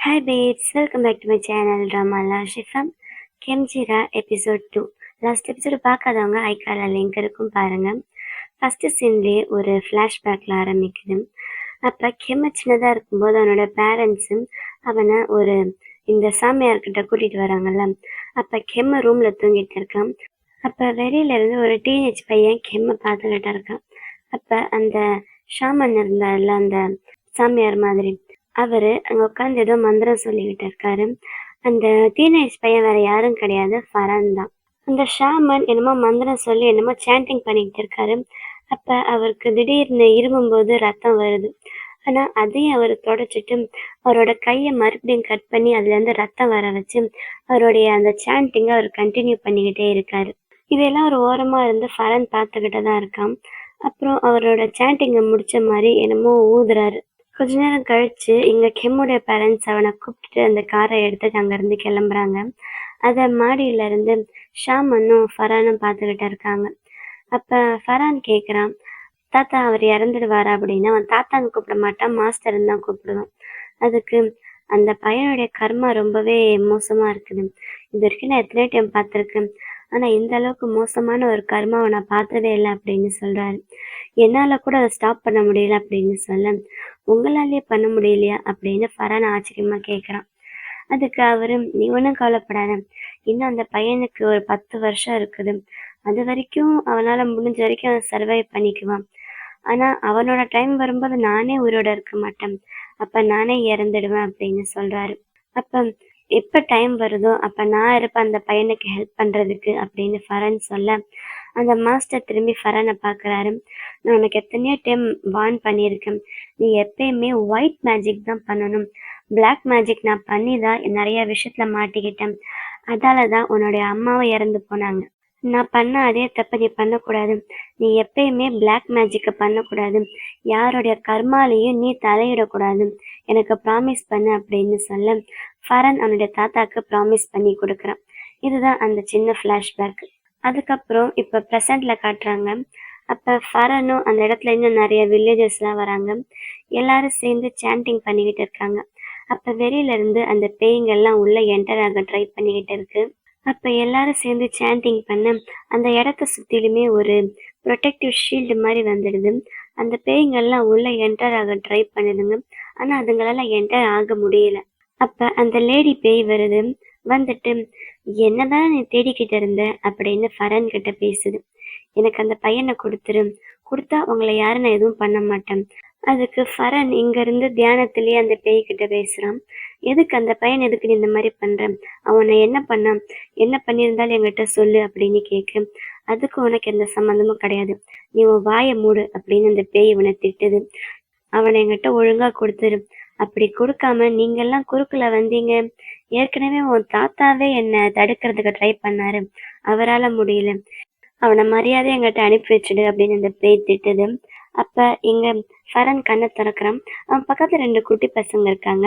Hi babes, welcome back to my channel Drama Shifam Kemjira episode 2. Last episode பார்க்காதவங்க ஐக்கால link இருக்கும் பாருங்க. First சீன்லேயே ஒரு ஃப்ளாஷ்பேக்கில் ஆரம்பிக்குது. அப்போ கெம்ம சின்னதாக இருக்கும்போது அவனோட பேரண்ட்ஸும் அவனை ஒரு இந்த சாமியார்கிட்ட கூட்டிகிட்டு வராங்கல்ல. அப்போ கெம்ம ரூமில் தூங்கிட்டு இருக்கான். அப்போ வெளியிலேருந்து ஒரு டீனேஜ் பையன் கெம்ம பார்த்துக்கிட்டு இருக்கான். அப்போ அந்த ஷாமன் இருந்தார்ல, அந்த சாமியார் மாதிரி, அவரு அங்க உட்காந்து ஏதோ மந்திரம் சொல்லிக்கிட்டு இருக்காரு. அந்த டீனேஜ் பையன் வேற யாரும் கிடையாது, ஃபரான் தான். அந்த ஷாமன் என்னமோ மந்திரம் சொல்லி என்னமோ சாண்டிங் பண்ணிக்கிட்டு இருக்காரு. அப்ப அவருக்கு திடீர்னு இருமும்போது ரத்தம் வருது. ஆனா அதையும் அவர் தொடச்சிட்டு அவரோட கையை மறுபடியும் கட் பண்ணி அதுல இருந்து ரத்தம் வர வச்சு அவருடைய அந்த சாண்டிங்கை அவர் கண்டினியூ பண்ணிக்கிட்டே இருக்காரு. இதெல்லாம் ஒரு ஓரமா இருந்து ஃபரான் பார்த்துக்கிட்டு தான் இருக்கான். அப்புறம் அவரோட சாண்டிங்கை முடிச்ச மாதிரி என்னமோ ஊதுறாரு. கொஞ்ச நேரம் கழிச்சு இங்க கெம்முடைய பேரண்ட்ஸ் அவனை கூப்பிட்டுட்டு அந்த காரை எடுத்துட்டு அங்கிருந்து கிளம்புறாங்க. அத மாடியில இருந்து ஷாமனும் ஃபரானும் பார்த்துக்கிட்டு இருக்காங்க. அப்ப ஃபரான் கேக்குறான், தாத்தா அவர் இறந்துடுவாரா அப்படின்னு. அவன் தாத்தான்னு கூப்பிட மாட்டான், மாஸ்டர்ன்னு தான் கூப்பிடுவான். அதுக்கு அந்த பையனுடைய கர்மா ரொம்பவே மோசமா இருக்குது. இது வரைக்கும் நான் எத்தனை டைம் பார்த்துருக்கேன், ஆனா இந்த அளவுக்கு மோசமான ஒரு கர்மாவை நான் பார்த்ததே இல்லை அப்படின்னு சொல்றாரு. என்னால கூட அதை ஸ்டாப் பண்ண முடியல அப்படின்னு சொல்ல, உங்களாலேயே பண்ண முடியலையா அப்படின்னு ஃபரான் ஆச்சரியமா கேட்குறான். அதுக்கு அவரு, நீ ஒன்றும் கவலைப்படாத, இன்னும் அந்த பையனுக்கு ஒரு 10 வருஷம் இருக்குது, அது வரைக்கும் அவனால முடிஞ்ச வரைக்கும் அவன் சர்வைவ் பண்ணிக்குவான். ஆனா அவனோட டைம் வரும்போது நானே உயிரோட இருக்க மாட்டேன், அப்ப நானே இறந்துடுவேன் அப்படின்னு சொல்றாரு. அப்ப எப்ப டைம் வருதோ அப்ப நான் இருப்பேன் அந்த பையனுக்கு ஹெல்ப் பண்றதுக்கு அப்படின்னு ஃபரான் சொல்ல, அந்த மாஸ்டர் திரும்பி ஃபரானை பார்க்குறாரு. நான் உனக்கு எத்தனையோ டைம் வார்ன் பண்ணியிருக்கேன், நீ எப்பயுமே ஒயிட் மேஜிக் தான் பண்ணணும், பிளாக் மேஜிக் நான் பண்ணி தான் நிறைய விஷயத்துல மாட்டிக்கிட்டேன், அதால தான் உன்னுடைய அம்மாவும் இறந்து போனாங்க. நான் பண்ண அதே தப்பை நீ பண்ணக்கூடாது, நீ எப்பயுமே பிளாக் மேஜிக்கை பண்ணக்கூடாது, யாருடைய கர்மாலையும் நீ தலையிடக்கூடாது, எனக்கு ப்ராமிஸ் பண்ணு அப்படின்னு சொல்ல ஃபரான் அவனுடைய தாத்தாக்கு ப்ராமிஸ் பண்ணி கொடுக்குறான். இதுதான் அந்த சின்ன ஃப்ளாஷ்பேக். அதுக்கப்புறம் இப்போ ப்ரெசண்ட்ல காட்டுறாங்க. அப்போ ஃபரானும் அந்த இடத்துல இன்னும் நிறைய வில்லேஜஸ்லாம் வராங்க. எல்லாரும் சேர்ந்து சாண்டிங் பண்ணிக்கிட்டு இருக்காங்க. அப்போ வெளியில இருந்து அந்த பேய்ங்கெல்லாம் உள்ள என்டர் ஆக ட்ரை பண்ணிக்கிட்டு இருக்கு. அப்போ எல்லாரும் சேர்ந்து சாண்டிங் பண்ண அந்த இடத்த சுற்றிலுமே ஒரு ப்ரொடெக்டிவ் ஷீல்டு மாதிரி வந்துடுது. அந்த பேய்ங்கெல்லாம் உள்ள என்டர் ஆக ட்ரை பண்ணுதுங்க, ஆனால் அதுங்களால என்டர் ஆக முடியல. அப்போ அந்த லேடி பேய் வருது. வந்துட்டு, என்னதான் நீ தேடிக்கிட்டு இருந்த அப்படின்னு ஃபரான் கிட்ட பேசுது. எனக்கு அந்த பையனை கொடுத்துரு, கொடுத்தா உங்களை யாரும் நான் எதுவும் பண்ண மாட்டேன். அதுக்கு ஃபரான் இங்க இருந்து தியானத்திலேயே அந்த பேய்கிட்ட பேசுறான். எதுக்கு அந்த பையன், எதுக்கு நீ இந்த மாதிரி பண்ற, அவனை என்ன பண்ணான், என்ன பண்ணியிருந்தாலும் என்கிட்ட சொல்லு அப்படின்னு கேட்க, அதுக்கு உனக்கு எந்த சம்மந்தமும் கிடையாது, நீ உன் வாயை மூடு அப்படின்னு அந்த பேய் இவனை திட்டுது. அவனை என்கிட்ட ஒழுங்கா கொடுத்துரு, அப்படி கொடுக்காம நீங்கெல்லாம் குறுக்குல வந்தீங்க, ஏற்கனவே உன் தாத்தாவே என்னை தடுக்கிறதுக்கு ட்ரை பண்ணாரு, அவரால் முடியல, அவனை மரியாதை என்கிட்ட அனுப்பி வச்சுடு அப்படின்னு அந்த பேய் திட்டுது. அப்ப இங்க ஃபரான் கண்ணை திறக்கிறான். அவன் பக்கத்துல 2 குட்டி பசங்க இருக்காங்க.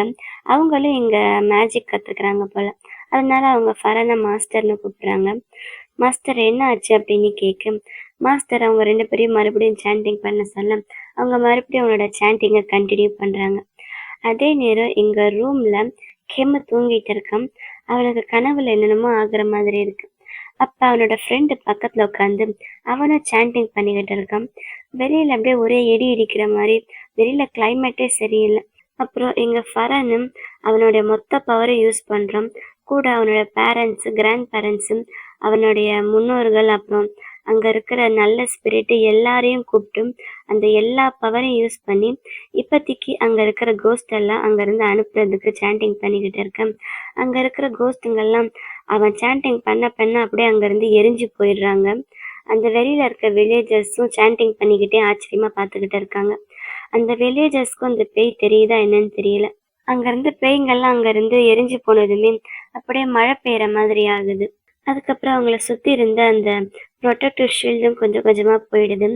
அவங்களும் இங்க மேஜிக் கத்துக்கிறாங்க போல. அதனால அவங்க ஃபரானை மாஸ்டர்னு கூப்பிடுறாங்க. மாஸ்டர் என்ன ஆச்சு அப்படின்னு கேட்க, மாஸ்டர் அவங்க 2 பேரையும் மறுபடியும் சாண்டிங் பண்ண சொல்ல அவங்க மறுபடியும் அவனோட சாண்டிங்கை கண்டினியூ பண்றாங்க. அதே நேரம் இங்க ரூம்ல கெம்மு தூங்கிட்டு இருக்கான். அவனுக்கு கனவுல என்னென்னமோ ஆகுற மாதிரி இருக்கு. அப்ப அவனோட ஃப்ரெண்டு பக்கத்துல உட்காந்து அவனும் சாண்டிங் பண்ணிக்கிட்டு இருக்கான். வெளியில அப்படியே ஒரே இடி இடிக்கிற மாதிரி, வெளியில கிளைமேட்டே சரியில்லை. அப்புறம் எங்க ஃபரானும் அவனுடைய மொத்த பவரை யூஸ் பண்றான். கூட அவனோட பேரண்ட்ஸ், கிராண்ட் பேரண்ட்ஸும், அவனுடைய முன்னோர்கள், அப்புறம் அங்க இருக்கிற நல்ல ஸ்பிரிட் எல்லாரையும் கூப்பிட்டு அந்த எல்லா பவரையும் யூஸ் பண்ணி இப்போதைக்கு அங்க இருக்கிற கோஸ்ட் எல்லாம் அங்க இருந்து அனுப்புறதுக்கு சாண்டிங் பண்ணிக்கிட்டு இருக்கேன். அங்க இருக்கிற கோஸ்ட்டுங்கெல்லாம் அவன் சாண்டிங் பண்ண பண்ண அப்படியே அங்கிருந்து எரிஞ்சு போயிடுறாங்க. அந்த வெளியில இருக்க வில்லேஜர்ஸும் சாண்டிங் பண்ணிக்கிட்டே ஆச்சரியமா பார்த்துக்கிட்டு இருக்காங்க. அந்த வில்லேஜர்ஸ்க்கும் அந்த பேய் தெரியுதா என்னன்னு தெரியல. அங்கிருந்து பேய்ங்கெல்லாம் அங்கிருந்து எரிஞ்சு போனதுமே அப்படியே மழை பெய்யற மாதிரி ஆகுது. அதுக்கப்புறம் அவங்கள சுத்தி இருந்த அந்த ப்ரொடெக்டிவ் ஷீல்டும் கொஞ்சம் கொஞ்சமா போயிடுது.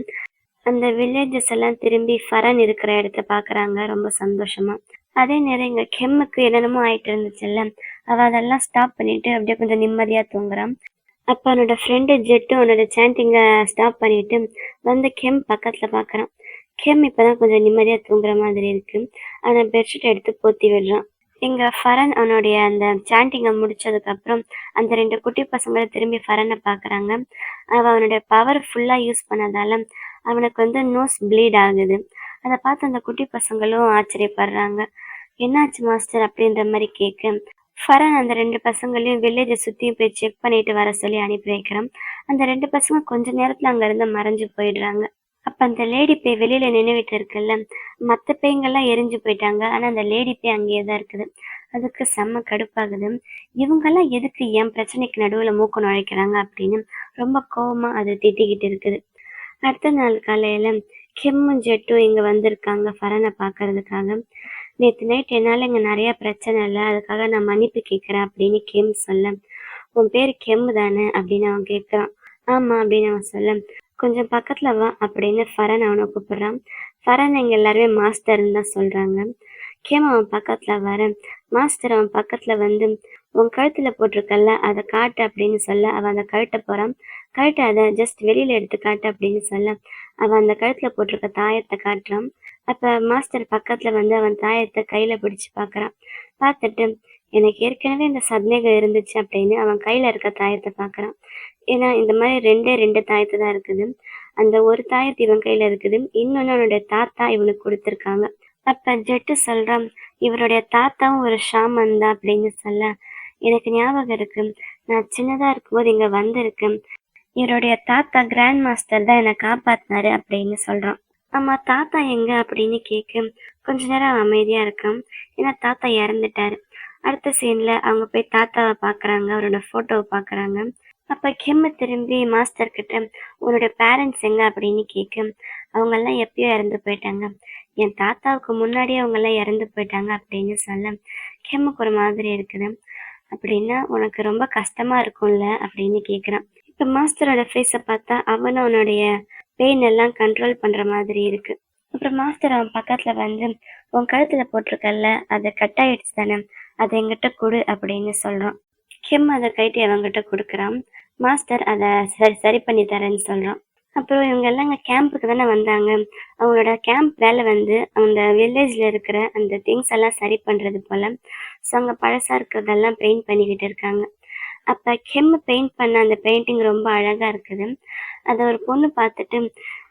அந்த வில்லேஜஸ் எல்லாம் திரும்பி ஃபரான் இருக்கிற இடத்த பாக்குறாங்க ரொம்ப சந்தோஷமா. அதே நேரம் இங்க கெம்முக்கு என்னென்னமோ ஆயிட்டு இருந்துச்சுல்ல, அவ அதெல்லாம் ஸ்டாப் பண்ணிட்டு அப்படியே கொஞ்சம் நிம்மதியா தூங்குறான். அப்ப அவனோட ஃப்ரெண்டு ஜெட்டு அவனோட சாண்டிங்கை ஸ்டாப் பண்ணிட்டு வந்து கெம் பக்கத்துல பாக்குறான். கெம் இப்பதான் கொஞ்சம் நிம்மதியா தூங்குற மாதிரி இருக்கு. அவனை பெட்ஷீட் எடுத்து போத்தி விடுறான். இங்க ஃபரன் அவனுடைய அந்த சாண்டிங்க முடிச்சதுக்கப்புறம், அந்த 2 குட்டி பசங்களும் திரும்பி ஃபரன பார்க்குறாங்க. அவன் அவனுடைய பவர் ஃபுல்லா யூஸ் பண்ணதால, அவனுக்கு வந்து நோஸ் ப்ளீட் ஆகுது. அத பார்த்து அந்த குட்டி பசங்களும் ஆச்சரியப்படுறாங்க. "என்னாச்சு மாஸ்டர்?" அப்படின்ற மாரி கேட்க, ஃபரன் அந்த 2 பசங்களையும் வில்லேஜ சுத்தியும் போய் செக் பண்ணிட்டு வர சொல்லி அனுப்பி வைக்கிறான். அந்த 2 பசங்க கொஞ்ச நேரத்துல அங்கருந்து மறைஞ்சு போயிடுறாங்க. அப்ப அந்த லேடி பேய் வெளியில நின்னுகிட்டு இருக்குல்ல, மத்த பேய்ங்கலாம் எரிஞ்சு போயிட்டாங்க. ஆனா அந்த லேடி பேய் அங்கேயே தான் இருக்குது. அதுக்கு செம்ம கடுப்பாகுது. இவங்கலாம் எதுக்கு என் பிரச்சனைக்கு நடுவுல மூக்க நுழைக்கிறாங்க அப்படின்னு ரொம்ப கோவமா அது திட்டிக்கிட்டு இருக்குது. அடுத்த நாள் காலையில கிம்மும் ஜெட்டும் இங்க வந்திருக்காங்க ஃபரனை பார்க்கறதுக்காக. நேத்து நைட் என்னால இங்க நிறைய பிரச்சனை இல்ல. அதுக்காக நான் மன்னிப்பு கேட்கிறேன் அப்படின்னு கிம் சொல்ல, உன் பேரு கெம் தானே அப்படின்னு அவன் கேட்குறான். ஆமா அப்படின்னு அவன் சொல்ல, கொஞ்சம் பக்கத்துல வா அப்படின்னு ஃபரன் அவனை கூப்பிடுறான். ஃபரன் எங்க எல்லாருமே மாஸ்டர்ன்னு தான் சொல்றாங்க. கெம் அவன் பக்கத்துல வர, மாஸ்டர் அவன் பக்கத்துல வந்து உன் கழுத்துல போட்டிருக்கல்ல அதை காட்டு அப்படின்னு சொல்ல அவன் அந்த கழுட்ட போறான். கழுட்ட அதை ஜஸ்ட் வெளியில எடுத்து காட்டு அப்படின்னு சொல்ல அவன் அந்த கழுத்துல போட்டிருக்க தாயத்தை காட்டுறான். அப்ப மாஸ்டர் பக்கத்துல வந்து அவன் தாயத்தை கையில பிடிச்சு பாக்குறான். பார்த்துட்டு எனக்கு ஏற்கனவே இந்த சந்தேகம் இருந்துச்சு அப்படின்னு அவன் கையில இருக்க தாயத்தை பாக்குறான். ஏன்னா இந்த மாதிரி ரெண்டே 2 தாயத்து தான் இருக்குது. அந்த ஒரு தாயத்து இவன் கையில இருக்குது, இன்னொன்னு அவனுடைய தாத்தா இவனுக்கு கொடுத்துருக்காங்க. அப்ப ஜெட்டு சொல்றான், இவருடைய தாத்தாவும் ஒரு ஷாமன் தான் அப்படின்னு சொல்ல, எனக்கு ஞாபகம் இருக்கு, நான் சின்னதா இருக்கும்போது இங்க வந்திருக்கேன். இவருடைய தாத்தா கிராண்ட் மாஸ்டர் தான் என்னை காப்பாத்தினாரு அப்படின்னு சொல்றான். ஆமா தாத்தா எங்க அப்படின்னு கேட்க கொஞ்ச நேரம் அவன் அமைதியா இருக்கான். ஏன்னா தாத்தா இறந்துட்டாரு. அடுத்த சீன்ல அவங்க போய் தாத்தாவை பாக்குறாங்க, அவரோட போட்டோவை பாக்குறாங்க. அப்ப கிம் திரும்பி மாஸ்டர் கிட்ட உன்னோட பேரண்ட்ஸ் எங்க அப்படின்னு கேட்க அவங்க எல்லாம் எப்பயோ இறந்து போயிட்டாங்க, என் தாத்தாவுக்கு முன்னாடியே அவங்க எல்லாம் இறந்து போயிட்டாங்க அப்படின்னு சொல்ல கிம்முக்கு ஒரு மாதிரி இருக்குது. அப்படின்னா உனக்கு ரொம்ப கஷ்டமா இருக்கும்ல அப்படின்னு கேக்குறான். இப்ப மாஸ்டரோட ஃபேஸ பார்த்தா அவனும் அவனுடைய பெயின் எல்லாம் கண்ட்ரோல் பண்ற மாதிரி இருக்கு. அப்புறம் மாஸ்டர் அவன் பக்கத்துல வந்து உன் கழுத்துல போட்டிருக்கல்ல அது கட் ஆயிடுச்சு தானே, அதை என்கிட்ட கொடு அப்படின்னு சொல்றான். கிம் அதை கைட்டு அவன்கிட்ட கொடுக்குறான். மாஸ்டர் அதை சரி சரி பண்ணி தரேன்னு சொல்றான். அப்புறம் இவங்க எல்லாம் அங்கே கேம்புக்கு தானே வந்தாங்க. அவங்களோட கேம்ப் வேலை வந்து அந்த வில்லேஜ்ல இருக்கிற அந்த திங்ஸ் எல்லாம் சரி பண்றது போல. ஸோ அங்கே பழசா இருக்கிறதெல்லாம் பெயிண்ட் பண்ணிக்கிட்டு இருக்காங்க. அப்ப கெம் பெயிண்ட் பண்ண அந்த பெயிண்டிங் ரொம்ப அழகா இருக்குது. அதை ஒரு பொண்ணு பார்த்துட்டு